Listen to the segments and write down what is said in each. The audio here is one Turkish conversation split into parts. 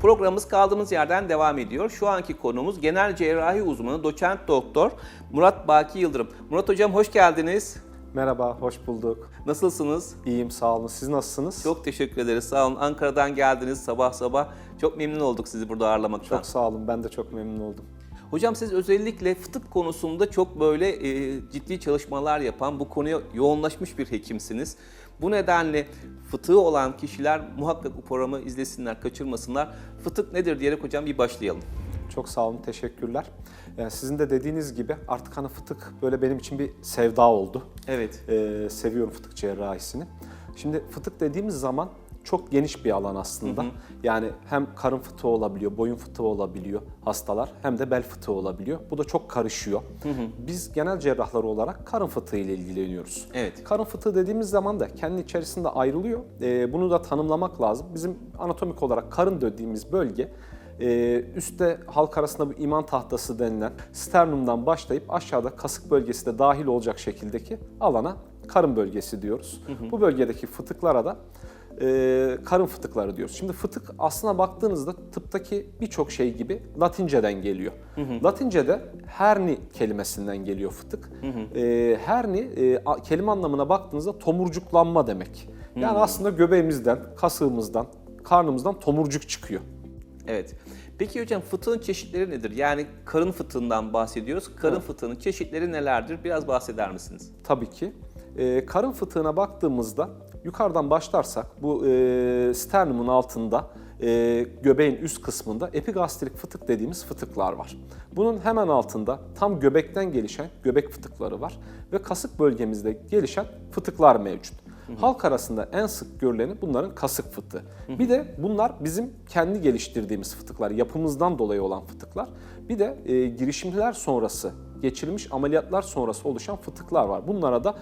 Programımız kaldığımız yerden devam ediyor. Şu anki konumuz genel cerrahi uzmanı doçent doktor Murat Baki Yıldırım. Murat hocam hoş geldiniz. Merhaba, hoş bulduk. Nasılsınız? İyiyim, sağ olun. Siz nasılsınız? Çok teşekkür ederiz. Sağ olun. Ankara'dan geldiniz sabah sabah. Çok memnun olduk sizi burada ağırlamaktan. Çok sağ olun, ben de çok memnun oldum. Hocam siz özellikle fıtık konusunda çok böyle ciddi çalışmalar yapan, bu konuya yoğunlaşmış bir hekimsiniz. Bu nedenle fıtığı olan kişiler muhakkak bu programı izlesinler, kaçırmasınlar. Fıtık nedir diyerek hocam bir başlayalım. Çok sağ olun, teşekkürler. Sizin de dediğiniz gibi artık hani fıtık böyle benim için bir sevda oldu. Evet. Seviyorum fıtık cerrahisini. Şimdi fıtık dediğimiz zaman çok geniş bir alan aslında. Yani hem karın fıtığı olabiliyor, boyun fıtığı olabiliyor hastalar, hem de bel fıtığı olabiliyor. Bu da çok karışıyor. Biz genel cerrahlar olarak karın fıtığı ile ilgileniyoruz. Evet. Karın fıtığı dediğimiz zaman da kendi içerisinde ayrılıyor. Bunu da tanımlamak lazım. Bizim anatomik olarak karın dediğimiz bölge, üstte halk arasında bir iman tahtası denilen sternumdan başlayıp aşağıda kasık bölgesi de dahil olacak şekildeki alana karın bölgesi diyoruz. Bu bölgedeki fıtıklara da karın fıtıkları diyoruz. Şimdi fıtık aslına baktığınızda tıptaki birçok şey gibi Latinceden geliyor. Latince'de herni kelimesinden geliyor fıtık. Herni kelime anlamına baktığınızda tomurcuklanma demek. Yani aslında göbeğimizden, kasığımızdan, karnımızdan tomurcuk çıkıyor. Evet. Peki hocam fıtığın çeşitleri nedir? Yani karın fıtığından bahsediyoruz. Karın fıtığının çeşitleri nelerdir? Biraz bahseder misiniz? Tabii ki. Karın fıtığına baktığımızda yukarıdan başlarsak bu sternumun altında göbeğin üst kısmında epigastrik fıtık dediğimiz fıtıklar var. Bunun hemen altında tam göbekten gelişen göbek fıtıkları var ve kasık bölgemizde gelişen fıtıklar mevcut. Halk arasında en sık görüleni bunların kasık fıtığı. Bir de bunlar bizim kendi geliştirdiğimiz fıtıklar, yapımızdan dolayı olan fıtıklar. Bir de girişimler sonrası, geçirilmiş ameliyatlar sonrası oluşan fıtıklar var. Bunlara da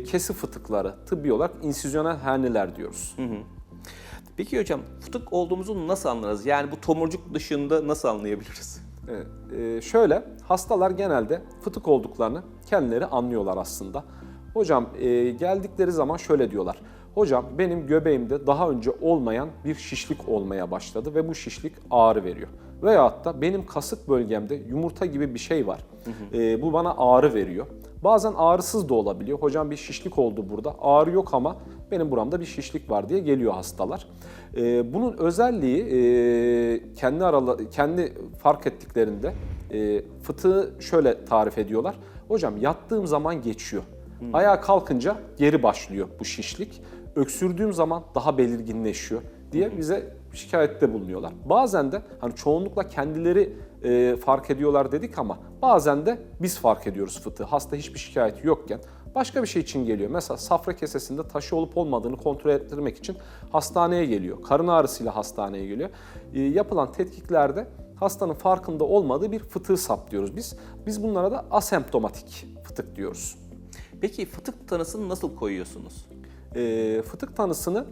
kesi fıtıkları, tıbbi olarak insüzyonel herniler diyoruz. Peki hocam fıtık olduğumuzu nasıl anlarız? Yani bu tomurcuk dışında nasıl anlayabiliriz? Şöyle, hastalar genelde fıtık olduklarını kendileri anlıyorlar aslında. Hocam geldikleri zaman şöyle diyorlar. Hocam benim göbeğimde daha önce olmayan bir şişlik olmaya başladı ve bu şişlik ağrı veriyor. Veyahut da benim kasık bölgemde yumurta gibi bir şey var. Bu bana ağrı veriyor. Bazen ağrısız da olabiliyor. Hocam bir şişlik oldu burada. Ağrı yok ama benim buramda bir şişlik var diye geliyor hastalar. Bunun özelliği kendi fark ettiklerinde fıtığı şöyle tarif ediyorlar. Hocam yattığım zaman geçiyor. Ayağa kalkınca geri başlıyor bu şişlik. Öksürdüğüm zaman daha belirginleşiyor diye bize şikayette bulunuyorlar. Bazen de hani çoğunlukla kendileri fark ediyorlar dedik ama bazen de biz fark ediyoruz fıtığı. Hasta hiçbir şikayeti yokken başka bir şey için geliyor. Mesela safra kesesinde taşı olup olmadığını kontrol ettirmek için hastaneye geliyor. Karın ağrısıyla hastaneye geliyor. Yapılan tetkiklerde hastanın farkında olmadığı bir fıtığı saptıyoruz biz. Biz bunlara da asemptomatik fıtık diyoruz. Peki fıtık tanısını nasıl koyuyorsunuz? Fıtık tanısını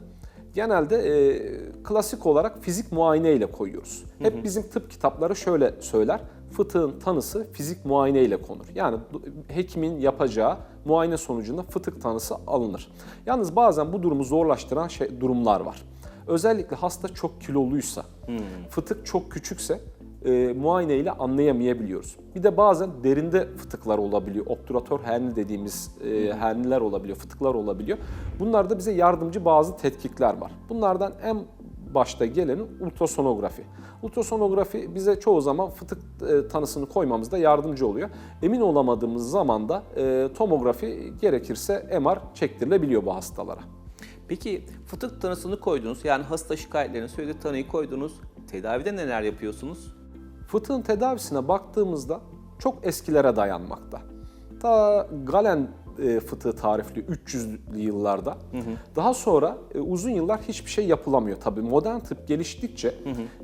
genelde klasik olarak fizik muayene ile koyuyoruz. Hep bizim tıp kitapları şöyle söyler. Fıtığın tanısı fizik muayene ile konur. Yani hekimin yapacağı muayene sonucunda fıtık tanısı alınır. Yalnız bazen bu durumu zorlaştıran durumlar var. Özellikle hasta çok kiloluysa, fıtık çok küçükse muayene ile anlayamayabiliyoruz. Bir de bazen derinde fıtıklar olabiliyor. Obtüratör herni dediğimiz herniler olabiliyor, fıtıklar olabiliyor. Bunlarda bize yardımcı bazı tetkikler var. Bunlardan en başta geleni ultrasonografi. Ultrasonografi bize çoğu zaman fıtık tanısını koymamızda yardımcı oluyor. Emin olamadığımız zaman da tomografi gerekirse MR çektirilebiliyor bu hastalara. Peki fıtık tanısını koydunuz, yani hasta şikayetlerini söyledi, tanıyı koydunuz. Tedavide neler yapıyorsunuz? Fıtığın tedavisine baktığımızda çok eskilere dayanmakta. Ta Galen fıtığı tarifli 300'lü yıllarda. Daha sonra uzun yıllar hiçbir şey yapılamıyor. Tabii modern tıp geliştikçe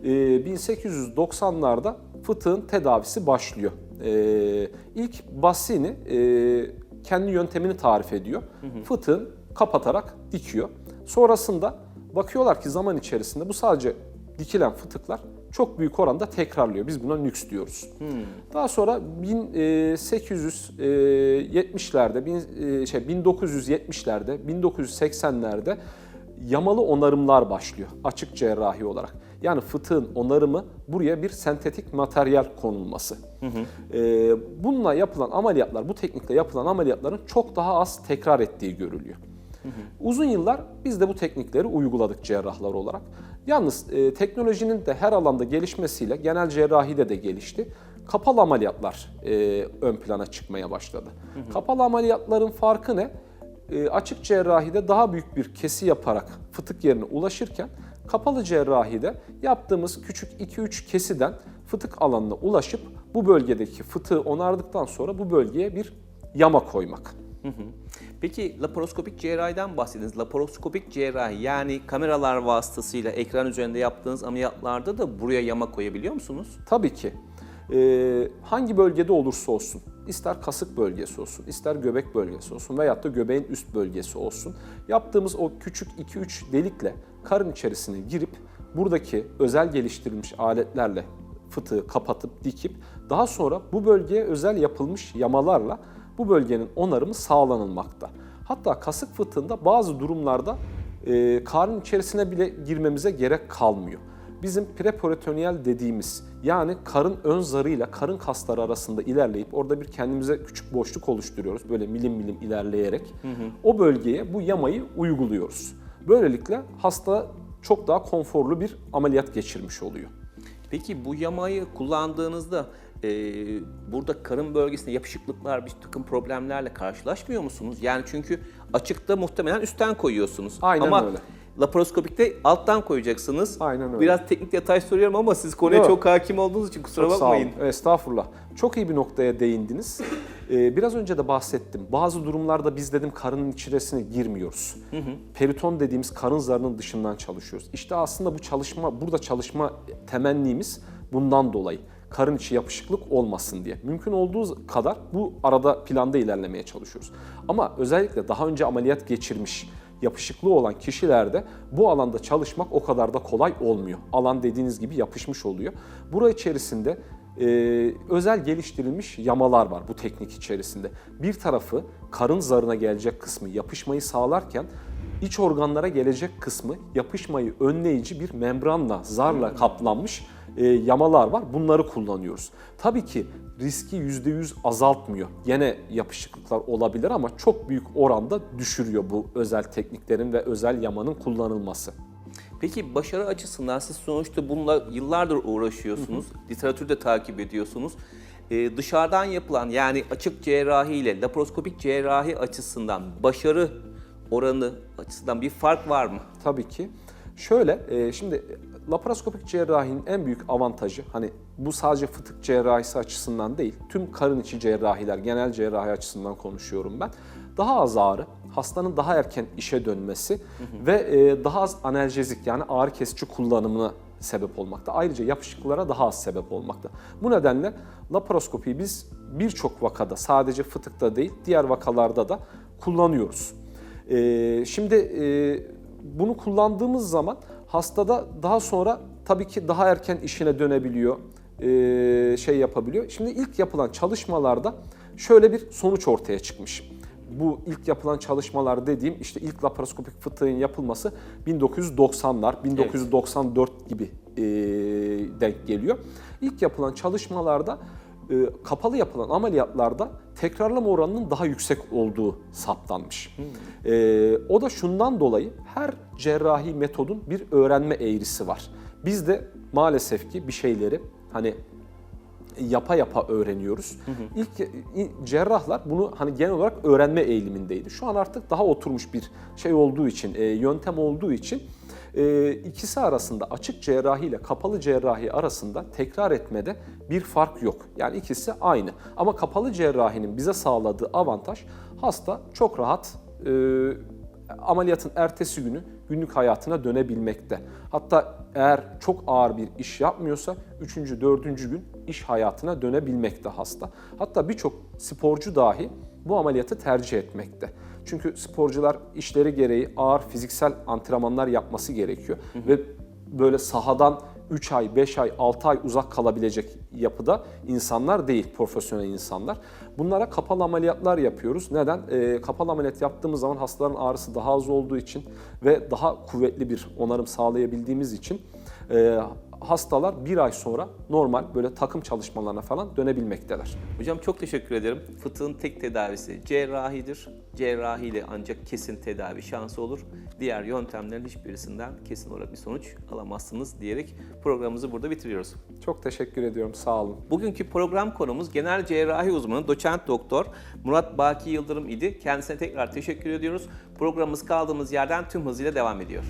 1890'larda fıtığın tedavisi başlıyor. İlk Bassini kendi yöntemini tarif ediyor. Fıtığın kapatarak dikiyor. Sonrasında bakıyorlar ki zaman içerisinde bu sadece dikilen fıtıklar çok büyük oranda tekrarlıyor. Biz buna nüks diyoruz. Daha sonra 1870'lerde, 1970'lerde, 1980'lerde yamalı onarımlar başlıyor açık cerrahi olarak. Yani fıtığın onarımı, buraya bir sentetik materyal konulması. Bununla yapılan ameliyatlar, bu teknikle yapılan ameliyatların çok daha az tekrar ettiği görülüyor. Uzun yıllar biz de bu teknikleri uyguladık cerrahlar olarak. Yalnız teknolojinin de her alanda gelişmesiyle genel cerrahide de gelişti. Kapalı ameliyatlar ön plana çıkmaya başladı. Kapalı ameliyatların farkı ne? Açık cerrahide daha büyük bir kesi yaparak fıtık yerine ulaşırken kapalı cerrahide yaptığımız küçük 2-3 kesiden fıtık alanına ulaşıp bu bölgedeki fıtığı onardıktan sonra bu bölgeye bir yama koymak. Peki laparoskopik cerrahiden bahsediniz. Laparoskopik cerrahi yani kameralar vasıtasıyla ekran üzerinde yaptığınız ameliyatlarda da buraya yama koyabiliyor musunuz? Tabii ki. Hangi bölgede olursa olsun, ister kasık bölgesi olsun, ister göbek bölgesi olsun veyahut da göbeğin üst bölgesi olsun, yaptığımız o küçük 2-3 delikle karın içerisine girip buradaki özel geliştirilmiş aletlerle fıtığı kapatıp dikip daha sonra bu bölgeye özel yapılmış yamalarla bu bölgenin onarımı sağlanılmakta. Hatta kasık fıtığında bazı durumlarda karın içerisine bile girmemize gerek kalmıyor. Bizim preperitoneal dediğimiz yani karın ön zarıyla karın kasları arasında ilerleyip orada bir kendimize küçük boşluk oluşturuyoruz. Böyle milim milim ilerleyerek o bölgeye bu yamayı uyguluyoruz. Böylelikle hasta çok daha konforlu bir ameliyat geçirmiş oluyor. Peki bu yamayı kullandığınızda burada karın bölgesinde yapışıklıklar, bir takım problemlerle karşılaşmıyor musunuz? Yani çünkü açıkta muhtemelen üstten koyuyorsunuz. Aynen ama öyle. Laparoskopikte alttan koyacaksınız. Aynen öyle. Biraz teknik detay soruyorum ama siz konuya Yok. çok hakim olduğunuz için kusura Çok bakmayın. sağ olun. Estağfurullah. Çok iyi bir noktaya değindiniz. Biraz önce de bahsettim. Bazı durumlarda biz dedim karının içerisine girmiyoruz. Periton dediğimiz karın zarının dışından çalışıyoruz. İşte aslında burada çalışma temennimiz bundan dolayı. Karın içi yapışıklık olmasın diye. Mümkün olduğu kadar bu arada planda ilerlemeye çalışıyoruz. Ama özellikle daha önce ameliyat geçirmiş, yapışıklığı olan kişilerde bu alanda çalışmak o kadar da kolay olmuyor. Alan dediğiniz gibi yapışmış oluyor. Bura içerisinde özel geliştirilmiş yamalar var bu teknik içerisinde. Bir tarafı karın zarına gelecek kısmı yapışmayı sağlarken iç organlara gelecek kısmı yapışmayı önleyici bir membranla, zarla kaplanmış yamalar var. Bunları kullanıyoruz. Tabii ki riski %100 azaltmıyor. Yine yapışıklıklar olabilir ama çok büyük oranda düşürüyor bu özel tekniklerin ve özel yamanın kullanılması. Peki başarı açısından siz sonuçta bununla yıllardır uğraşıyorsunuz, literatürü de takip ediyorsunuz. Dışarıdan yapılan yani açık cerrahi ile laparoskopik cerrahi açısından başarı oranı açısından bir fark var mı? Tabii ki. Şöyle, şimdi laparoskopik cerrahinin en büyük avantajı, hani bu sadece fıtık cerrahisi açısından değil, tüm karın içi cerrahiler, genel cerrahi açısından konuşuyorum ben. Daha az ağrı, hastanın daha erken işe dönmesi ve daha az analjezik yani ağrı kesici kullanımına sebep olmakta. Ayrıca yapışıklıklara daha az sebep olmakta. Bu nedenle laparoskopiyi biz birçok vakada, sadece fıtıkta değil, diğer vakalarda da kullanıyoruz. Şimdi bunu kullandığımız zaman hastada daha sonra tabii ki daha erken işine dönebiliyor, yapabiliyor. Şimdi ilk yapılan çalışmalarda şöyle bir sonuç ortaya çıkmış. Bu ilk yapılan çalışmalar dediğim işte ilk laparoskopik fıtığın yapılması 1990'lar, 1994 gibi denk geliyor. İlk yapılan çalışmalarda kapalı yapılan ameliyatlarda tekrarlama oranının daha yüksek olduğu saptanmış. O da şundan dolayı her cerrahi metodun bir öğrenme eğrisi var. Biz de maalesef ki bir şeyleri hani yapa yapa öğreniyoruz. İlk cerrahlar bunu hani genel olarak öğrenme eğilimindeydi. Şu an artık daha oturmuş bir şey olduğu için, yöntem olduğu için ikisi arasında açık cerrahi ile kapalı cerrahi arasında tekrar etmede bir fark yok. Yani ikisi aynı. Ama kapalı cerrahinin bize sağladığı avantaj hasta çok rahat ameliyatın ertesi günü günlük hayatına dönebilmekte. Hatta eğer çok ağır bir iş yapmıyorsa 3. 4. gün iş hayatına dönebilmekte hasta. Hatta birçok sporcu dahi bu ameliyatı tercih etmekte. Çünkü sporcular işleri gereği ağır fiziksel antrenmanlar yapması gerekiyor. Ve böyle sahadan 3 ay, 5 ay, 6 ay uzak kalabilecek yapıda insanlar değil, profesyonel insanlar. Bunlara kapalı ameliyatlar yapıyoruz. Neden? Kapalı ameliyat yaptığımız zaman hastaların ağrısı daha az olduğu için ve daha kuvvetli bir onarım sağlayabildiğimiz için hastalar 1 ay sonra normal böyle takım çalışmalarına falan dönebilmekteler. Hocam çok teşekkür ederim. Fıtığın tek tedavisi cerrahidir. Cerrahiyle ancak kesin tedavi şansı olur. Diğer yöntemlerin hiçbirisinden kesin olarak bir sonuç alamazsınız diyerek programımızı burada bitiriyoruz. Çok teşekkür ediyorum, sağ olun. Bugünkü program konumuz genel cerrahi uzmanı doçent doktor Murat Baki Yıldırım idi. Kendisine tekrar teşekkür ediyoruz. Programımız kaldığımız yerden tüm hızıyla devam ediyor.